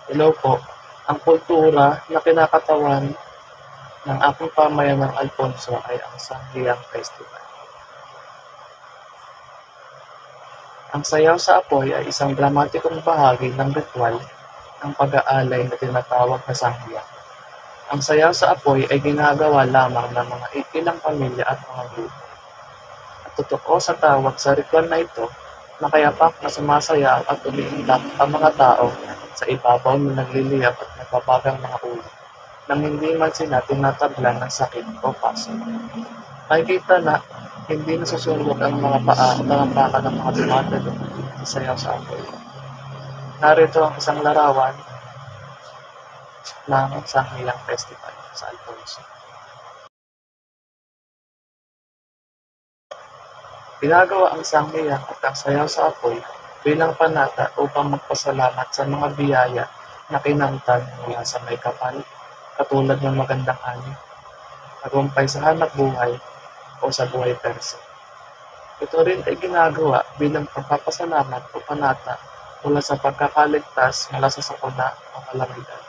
Hello po. Ang kultura na kinakatawan ng aking pamayanang Alfonso ay ang Sangguniang Festival. Ang sayaw sa apoy ay isang dramatikong bahagi ng ritual ng pag-aalay na tinatawag na Sangguniang. Ang sayaw sa apoy ay ginagawa lamang ng mga ilang pamilya at mga grupo. At totoo sa tawag sa ritual na ito, makayapak na sumasayaw at umiiyak ang mga tao sa ibabaw na nagliliyab at nagbabagang mga ulo nang hindi man sila tinatablan ng sakit o paso. Makikita na hindi nasusunog ang mga paa o talampakan ng mga dumadalo sa sayaw sa apoy. Narito ang isang larawan ng Sangguniang Festival sa Alfonso. Ginagawa ang sangguniang at ang sayaw sa apoy bilang panata upang magpasalamat sa mga biyaya na kinamtan mula sa may kapal, katulad ng magandang ani, tagumpay sa hanapbuhay o sa buhay perso. Ito rin ay ginagawa bilang pagpapasalamat o panata mula sa pagkakaligtas mula sa sakuna o kalamidad.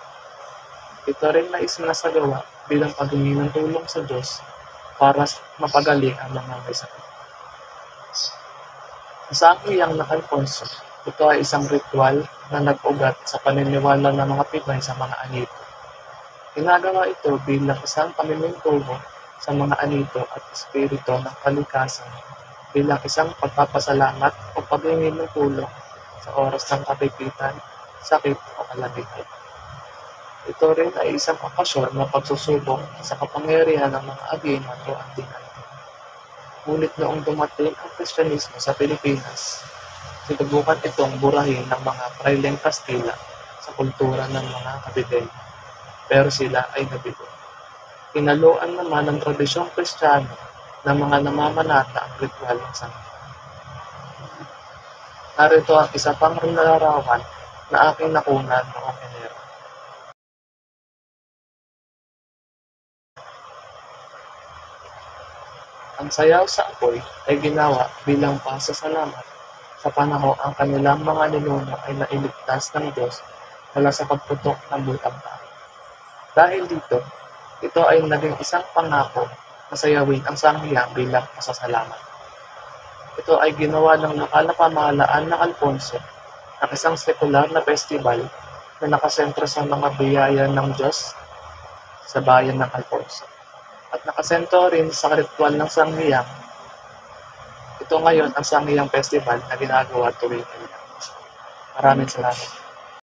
Ito rin ay isinasagawa bilang paghingi ng tulong sa Diyos para mapagaling ang mga may sakit. Sa Sangguniang ng Alfonso, ito ay isang ritual na nag-ugat sa paniniwala ng mga Pinoy sa mga anito. Ginagawa ito bilang isang pamimintuho sa mga anito at espiritu ng kalikasan bilang isang pagpapasalamat o paghingi ng tulong sa oras ng kapipitan, sakit o kalamidad. Ito rin ay isang okasyon ng pagsusubok sa kapangyarihan ng mga agimat o antingan. Ngunit noong dumating ang Kristyanismo sa Pilipinas, sinubukan itong burahin ng mga praileng Kastila sa kultura ng mga Kabiteño, pero sila ay nabigo. Hinaluan naman ng tradisyong Kristiyano ng mga namamanata ang ritual ng sangguniang. Narito ang isa pang larawan na aking nakunan noong Enero. Ang sayaw sa apoy ay ginawa bilang pasasalamat sa panahong ang kanilang mga ninuno ay nailigtas ng Diyos mula sa pagputok ng bulkang Taal. Dahil dito, ito ay naging isang pangako na sayawin ang sangguniang bilang pasasalamat. Ito ay ginawa ng lokal na pamahalaan ng Alfonso ng isang sekular na festival na nakasentro sa mga biyaya ng Diyos sa bayan ng Alfonso. At nakasentro rin sa ritual ng sangguniang. Ito ngayon ang Sangguniang Festival na ginagawa tuwing kailan. Maraming salamat.